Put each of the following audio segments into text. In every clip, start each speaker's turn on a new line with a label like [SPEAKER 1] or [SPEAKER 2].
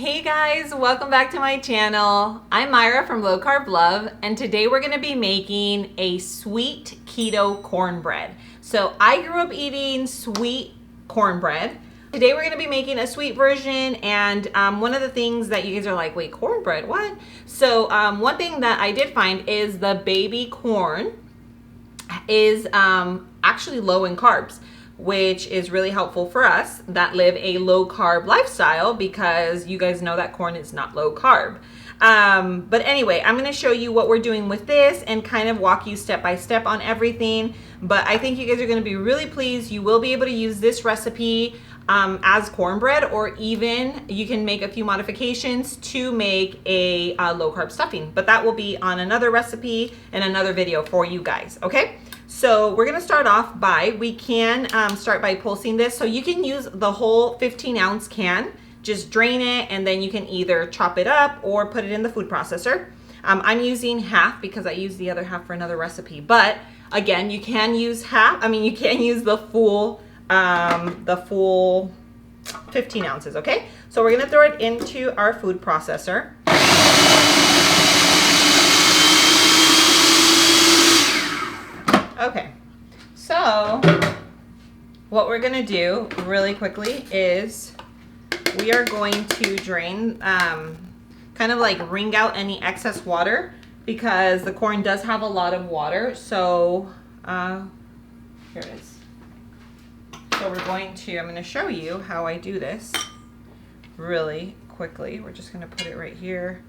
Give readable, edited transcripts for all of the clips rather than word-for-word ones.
[SPEAKER 1] Hey guys, welcome back to my channel. I'm Myra from Low Carb Love, and today we're gonna be making a sweet keto cornbread. So I grew up eating sweet cornbread. Today we're gonna be making a sweet version, and one of the things that you guys are like, wait, cornbread, what? So one thing that I did find is the baby corn is actually low in carbs, which is really helpful for us that live a low carb lifestyle, because you guys know that corn is not low carb. But anyway, I'm going to show you what we're doing with this and kind of walk you step by step on everything. But I think you guys are going to be really pleased. You will be able to use this recipe as cornbread, or even you can make a few modifications to make a low carb stuffing. But that will be on another recipe and another video for you guys. Okay. So we're gonna start off by, we can start by pulsing this. So you can use the whole 15-ounce can, just drain it, and then you can either chop it up or put it in the food processor. I'm using half because I use the other half for another recipe. But again, you can use half. I mean, you can use the full 15 ounces, okay? So we're gonna throw it into our food processor. Okay, so what we're gonna do really quickly is we are going to drain, kind of like wring out any excess water, because the corn does have a lot of water. So here it is. So we're going to, I'm gonna show you how I do this really quickly. We're just gonna put it right here.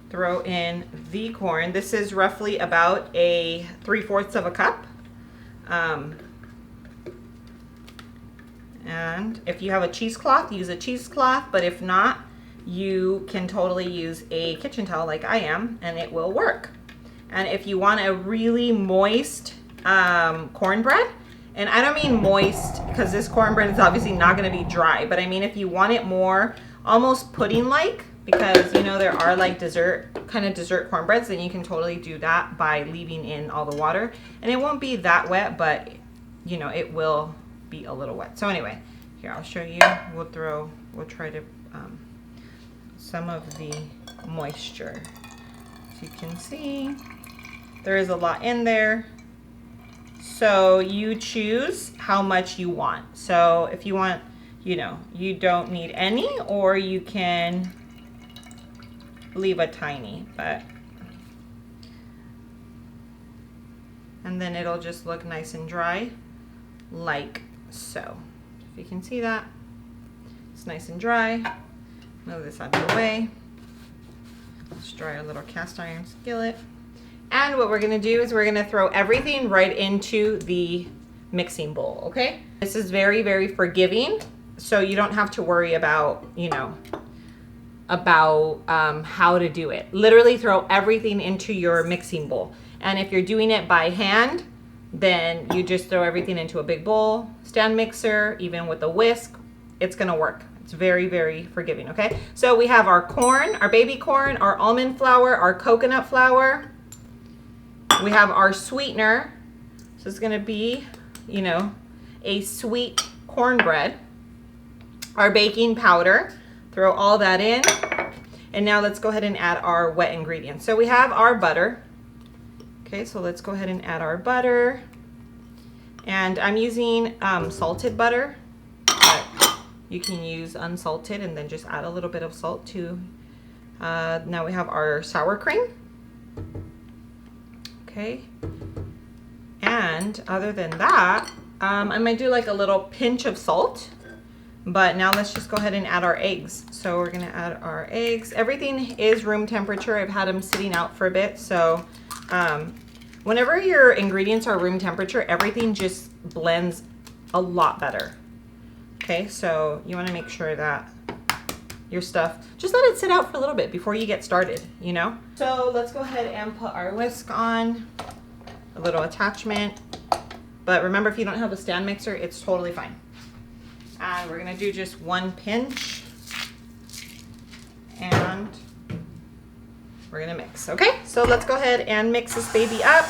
[SPEAKER 1] Throw in the corn. This is roughly about a 3/4 of a cup. And if you have a cheesecloth, use a cheesecloth, but if not, you can totally use a kitchen towel like I am, and it will work. And if you want a really moist cornbread, and I don't mean moist because this cornbread is obviously not going to be dry, but I mean if you want it more almost pudding-like, because you know there are like dessert cornbreads, then you can totally do that by leaving in all the water, and it won't be that wet, but you know it will be a little wet. So anyway, here I'll show you. We'll try to some of the moisture. As you can see, there is a lot in there. So you choose how much you want. So if you want, you know, you don't need any, or you can leave a tiny, and then it'll just look nice and dry like so. If you can see that, it's nice and dry. Move this out of the way. Let's dry our little cast iron skillet. And what we're gonna do is we're gonna throw everything right into the mixing bowl, okay? This is very, very forgiving, so you don't have to worry about, you know, how to do it. Literally throw everything into your mixing bowl. And if you're doing it by hand, then you just throw everything into a big bowl, stand mixer, even with a whisk, it's gonna work. It's very, very forgiving, okay? So we have our corn, our baby corn, our almond flour, our coconut flour. We have our sweetener. So it's gonna be, you know, a sweet cornbread. Our baking powder. Throw all that in, and now let's go ahead and add our wet ingredients. So we have our butter. Okay, so let's go ahead and add our butter. And I'm using salted butter, but you can use unsalted and then just add a little bit of salt to. Now we have our sour cream. Okay, and other than that, I might do like a little pinch of salt. But now let's just go ahead and add our eggs. So we're gonna add our eggs. Everything is room temperature. I've had them sitting out for a bit. So whenever your ingredients are room temperature, everything just blends a lot better. Okay, so you wanna make sure that your stuff, just let it sit out for a little bit before you get started, you know? So let's go ahead and put our whisk on, a little attachment. But remember, if you don't have a stand mixer, it's totally fine. And we're gonna do just one pinch, and we're gonna mix. Okay, so let's go ahead and mix this baby up.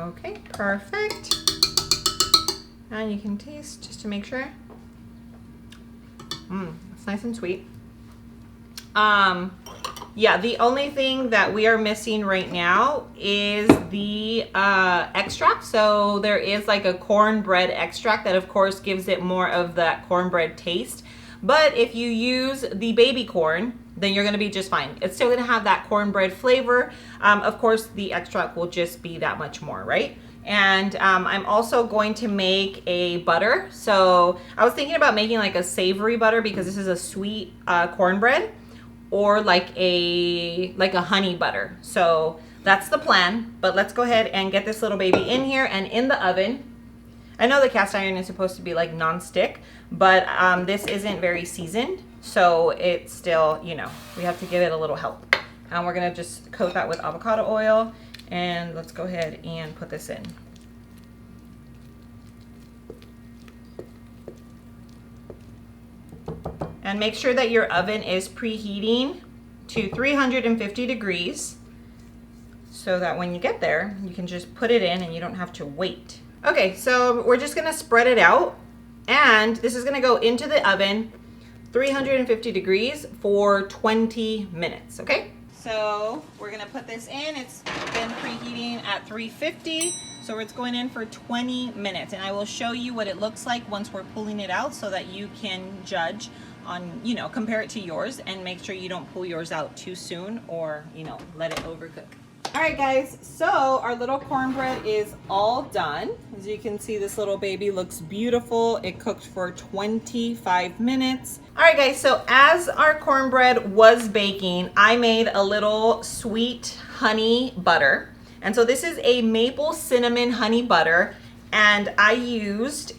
[SPEAKER 1] Okay, perfect. And you can taste just to make sure. It's nice and sweet. Yeah, the only thing that we are missing right now is the extract. So there is like a cornbread extract that of course gives it more of that cornbread taste. But if you use the baby corn, then you're gonna be just fine. It's still gonna have that cornbread flavor. Of course, the extract will just be that much more, right? And I'm also going to make a butter. So I was thinking about making like a savory butter because this is a sweet cornbread, or like a honey butter. So that's the plan. But let's go ahead and get this little baby in here and in the oven. I know the cast iron is supposed to be like non-stick, but this isn't very seasoned. So it's still, you know, we have to give it a little help. And we're gonna just coat that with avocado oil. And let's go ahead and put this in. And make sure that your oven is preheating to 350 degrees so that when you get there, you can just put it in and you don't have to wait. Okay, so we're just gonna spread it out, and this is gonna go into the oven 350 degrees for 20 minutes, okay? So we're gonna put this in. It's been preheating at 350, so it's going in for 20 minutes. And I will show you what it looks like once we're pulling it out so that you can judge on, you know, compare it to yours and make sure you don't pull yours out too soon or, you know, let it overcook. All right, guys, so our little cornbread is all done. As you can see, this little baby looks beautiful. It cooked for 25 minutes. All right, guys, so as our cornbread was baking, I made a little sweet honey butter. And so this is a maple cinnamon honey butter. And I used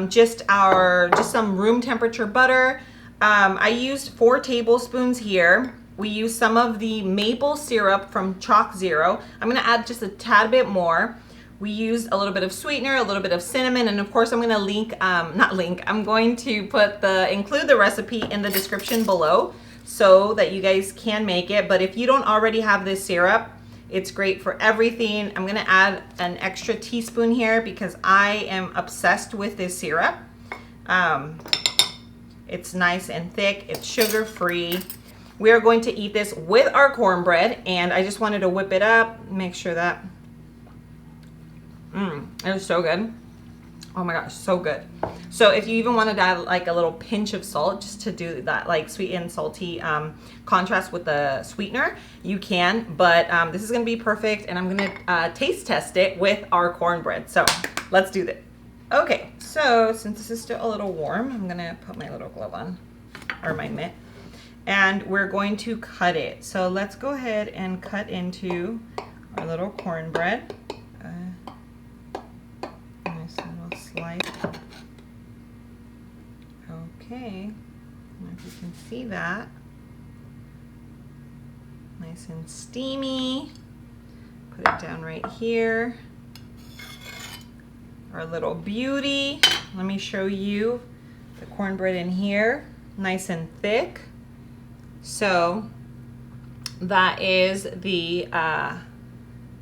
[SPEAKER 1] just some room temperature butter. I used 4 tablespoons here. We used some of the maple syrup from Chalk Zero. I'm gonna add just a tad bit more. We used a little bit of sweetener, a little bit of cinnamon, and of course I'm gonna I'm going to include the recipe in the description below so that you guys can make it. But if you don't already have this syrup, it's great for everything. I'm gonna add an extra teaspoon here because I am obsessed with this syrup. It's nice and thick, it's sugar-free. We are going to eat this with our cornbread, and I just wanted to whip it up, make sure that, it is so good. Oh my gosh, so good. So if you even wanted to add like a little pinch of salt just to do that like sweet and salty contrast with the sweetener, you can, but this is gonna be perfect, and I'm gonna taste test it with our cornbread. So let's do this. Okay, so since this is still a little warm, I'm gonna put my little glove on, or my mitt. And we're going to cut it. So let's go ahead and cut into our little cornbread. Nice little slice. Okay, if you can see that. Nice and steamy. Put it down right here. Our little beauty. Let me show you the cornbread in here. Nice and thick. So that is the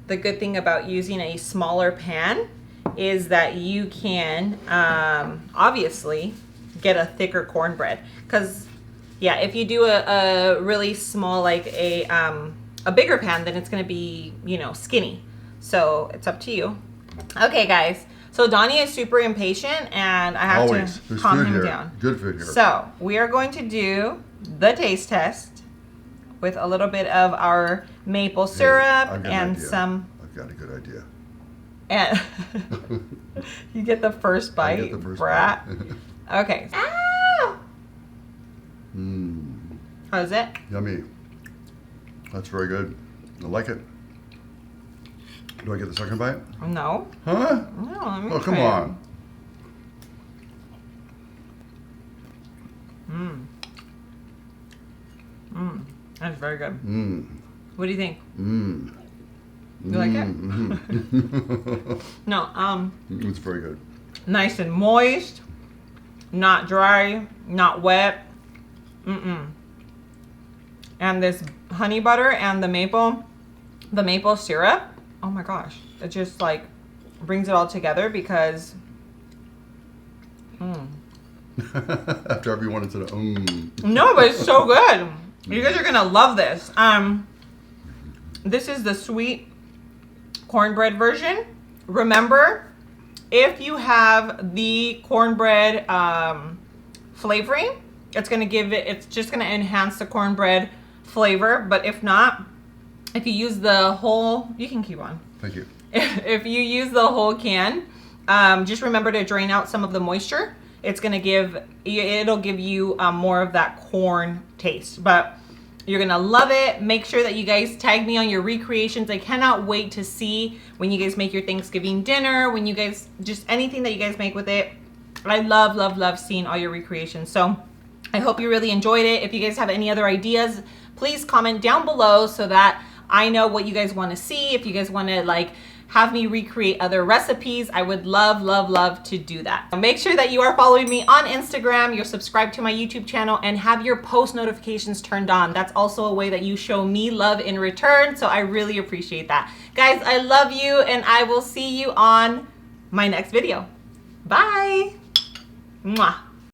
[SPEAKER 1] good thing about using a smaller pan is that you can obviously get a thicker cornbread. Because yeah, if you do a really small, like a bigger pan, then it's gonna be, you know, skinny. So it's up to you. Okay, guys. So Donnie is super impatient, and I have to calm him down.
[SPEAKER 2] Good food here.
[SPEAKER 1] So we are going to do the taste test with a little bit of our maple syrup and some.
[SPEAKER 2] I've got a good idea.
[SPEAKER 1] And you get the first bite,
[SPEAKER 2] I get the first
[SPEAKER 1] brat.
[SPEAKER 2] bite.
[SPEAKER 1] Okay. Ah! How is it?
[SPEAKER 2] Yummy. That's very good. I like it. Do I get the second bite?
[SPEAKER 1] No.
[SPEAKER 2] Huh?
[SPEAKER 1] No, let me
[SPEAKER 2] Oh, come
[SPEAKER 1] try
[SPEAKER 2] on.
[SPEAKER 1] That's very good. What do you think? You like it? No,
[SPEAKER 2] It's very good.
[SPEAKER 1] nice and moist, not dry, not wet. And this honey butter and the maple syrup, oh my gosh, it's just like brings it all together because
[SPEAKER 2] After everyone said,
[SPEAKER 1] No, but it's so good. You guys are gonna love this. This is the sweet cornbread version. Remember, if you have the cornbread flavoring, it's just gonna enhance the cornbread flavor. But if not, if you use the whole, you can keep on.
[SPEAKER 2] Thank you.
[SPEAKER 1] If you use the whole can, just remember to drain out some of the moisture. It'll give you more of that corn taste, but you're gonna love it. Make sure that you guys tag me on your recreations. I cannot wait to see when you guys make your Thanksgiving dinner, when you guys, just anything that you guys make with it. I love, love, love seeing all your recreations. So I hope you really enjoyed it. If you guys have any other ideas, please comment down below so that I know what you guys want to see. If you guys want to like have me recreate other recipes, I would love, love, love to do that. Make sure that you are following me on Instagram, you're subscribed to my YouTube channel, and have your post notifications turned on. That's also a way that you show me love in return, so I really appreciate that. Guys, I love you, and I will see you on my next video. Bye. Mwah.